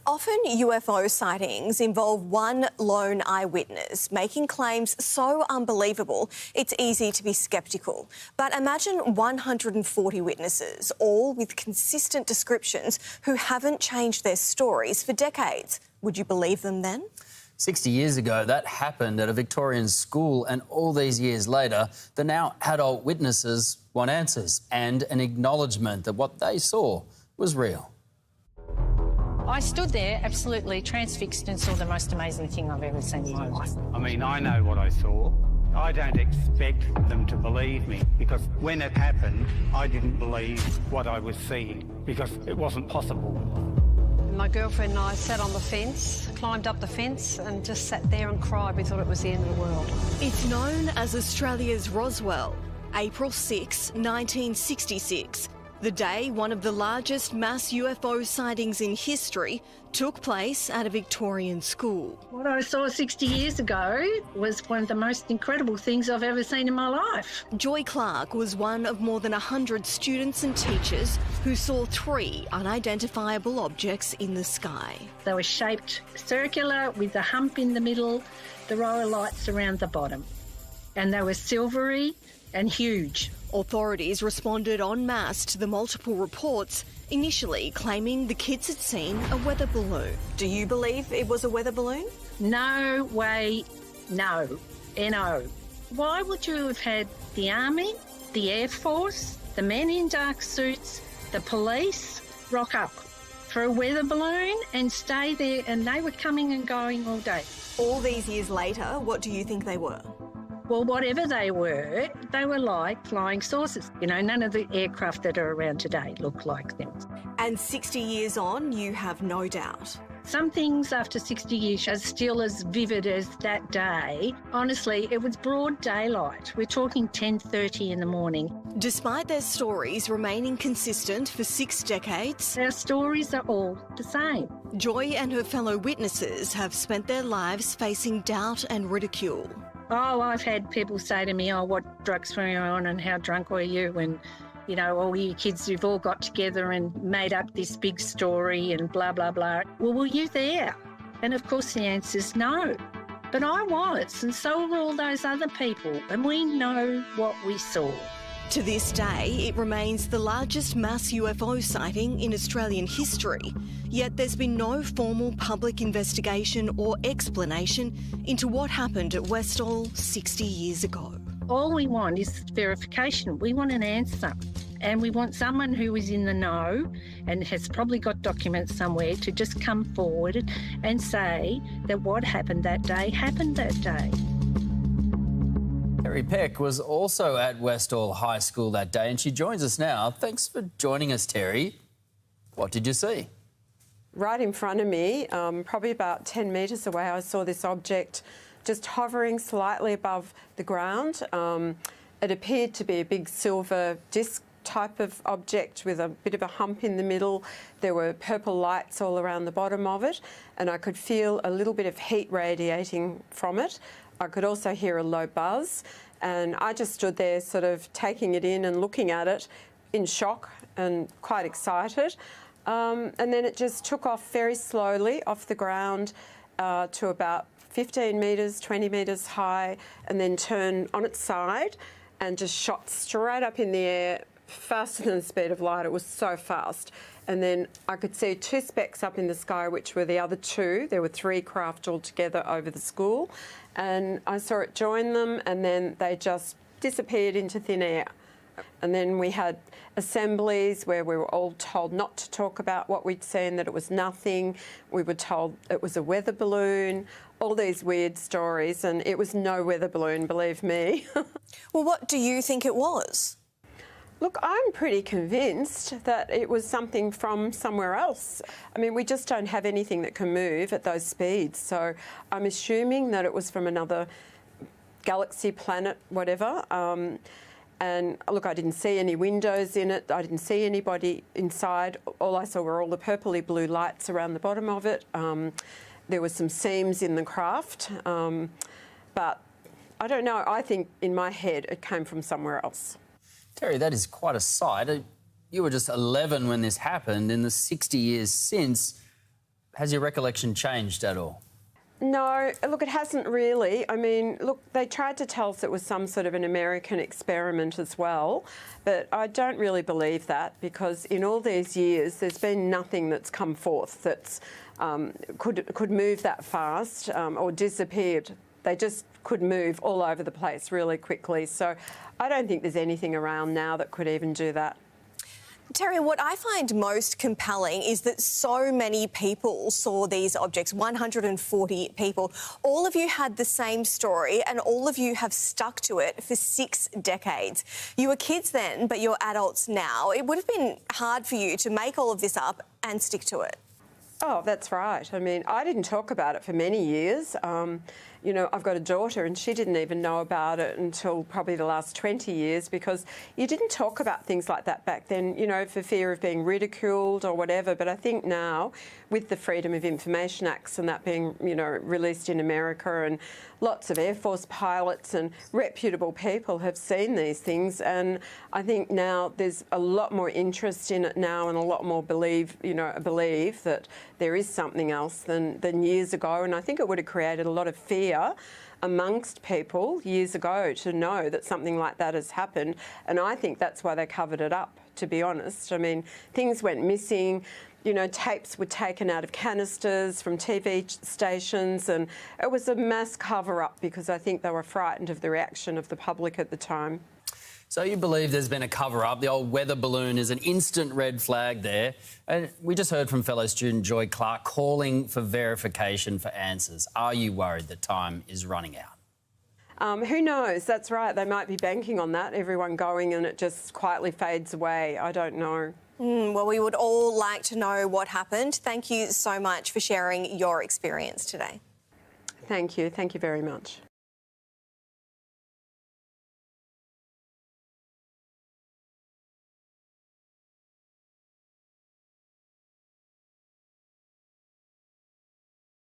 Often UFO sightings involve one lone eyewitness making claims so unbelievable it's easy to be sceptical. But imagine 140 witnesses, all with consistent descriptions, who haven't changed their stories for decades. Would you believe them then? 60 years ago, that happened at a Victorian school, and all these years later, the now adult witnesses want answers and an acknowledgement that what they saw was real. I stood there absolutely transfixed and saw the most amazing thing I've ever seen in my life. I mean, I know what I saw. I don't expect them to believe me because when it happened, I didn't believe what I was seeing because it wasn't possible. My girlfriend and I sat on the fence, climbed up the fence and just sat there and cried. We thought it was the end of the world. It's known as Australia's Roswell, April 6, 1966. The day one of the largest mass UFO sightings in history took place at a Victorian school. What I saw 60 years ago was one of the most incredible things I've ever seen in my life. Joy Clark was one of more than 100 students and teachers who saw 3 unidentifiable objects in the sky. They were shaped circular with a hump in the middle, the row of lights around the bottom. And they were silvery and huge. Authorities responded en masse to the multiple reports, initially claiming the kids had seen a weather balloon. Do you believe it was a weather balloon? No way, no. N-O. Why would you have had the Army, the Air Force, the men in dark suits, the police rock up for a weather balloon and stay there, and they were coming and going all day? All these years later, what do you think they were? Well, whatever they were like flying saucers. You know, none of the aircraft that are around today look like them. And 60 years on, you have no doubt. Some things after 60 years are still as vivid as that day. Honestly, it was broad daylight. We're talking 10:30 in the morning. Despite their stories remaining consistent for 6 decades, our stories are all the same. Joy and her fellow witnesses have spent their lives facing doubt and ridicule. Oh, I've had people say to me, oh, what drugs were you on and how drunk were you? And, you know, all you kids, you've all got together and made up this big story and blah, blah, blah. Well, were you there? And, of course, the answer's no. But I was, and so were all those other people, and we know what we saw. To this day, it remains the largest mass UFO sighting in Australian history, yet there's been no formal public investigation or explanation into what happened at Westall 60 years ago. All we want is verification. We want an answer, and we want someone who is in the know and has probably got documents somewhere to just come forward and say that what happened that day happened that day. Terry Peck was also at Westall High School that day, and she joins us now. Thanks for joining us, Terry. What did you see? Right in front of me, probably about 10 metres away, I saw this object just hovering slightly above the ground. It appeared to be a big silver disc type of object with a bit of a hump in the middle. There were purple lights all around the bottom of it, and I could feel a little bit of heat radiating from it. I could also hear a low buzz, and I just stood there sort of taking it in and looking at it in shock and quite excited. And then it just took off very slowly off the ground to about 15 metres, 20 metres high, and then turned on its side and just shot straight up in the air, faster than the speed of light. It was so fast. And then I could see 2 specks up in the sky, which were the other 2. There were 3 craft altogether over the school. And I saw it join them, and then they just disappeared into thin air. And then we had assemblies where we were all told not to talk about what we'd seen, that it was nothing. We were told it was a weather balloon, all these weird stories, and it was no weather balloon, believe me. Well, what do you think it was? Look, I'm pretty convinced that it was something from somewhere else. I mean, we just don't have anything that can move at those speeds, so I'm assuming that it was from another galaxy, planet, whatever. And look, I didn't see any windows in it. I didn't see anybody inside. All I saw were all the purpley blue lights around the bottom of it. There were some seams in the craft, but I don't know. I think in my head it came from somewhere else. Terry, that is quite a sight. You were just 11 when this happened. In the 60 years since, Has your recollection changed at all? No, look, it hasn't really. I mean, look, they tried to tell us it was some sort of an American experiment as well, but I don't really believe that, because in all these years there's been nothing that's come forth that's could move that fast or disappeared. They just could move all over the place really quickly. So I don't think there's anything around now that could even do that. Terry, what I find most compelling is that so many people saw these objects, 140 people. All of you had the same story and all of you have stuck to it for 6 decades. You were kids then, but you're adults now. It would have been hard for you to make all of this up and stick to it. Oh, that's right. I mean, I didn't talk about it for many years. You know, I've got a daughter and she didn't even know about it until probably the last 20 years, because you didn't talk about things like that back then, you know, for fear of being ridiculed or whatever. But I think now, with the Freedom of Information Acts and that being, you know, released in America, and lots of Air Force pilots and reputable people have seen these things, and I think now there's a lot more interest in it now and a lot more belief that there is something else than years ago. And I think it would have created a lot of fear amongst people years ago to know that something like that has happened. And I think that's why they covered it up, to be honest. I mean, things went missing. You know, tapes were taken out of canisters from TV stations, and it was a mass cover-up because I think they were frightened of the reaction of the public at the time. So you believe there's been a cover-up. The old weather balloon is an instant red flag there. And we just heard from fellow student Joy Clark calling for verification for answers. Are you worried that time is running out? Who knows? That's right. They might be banking on that, everyone going, and it just quietly fades away. I don't know. Well, we would all like to know what happened. Thank you so much for sharing your experience today. Thank you. Thank you very much.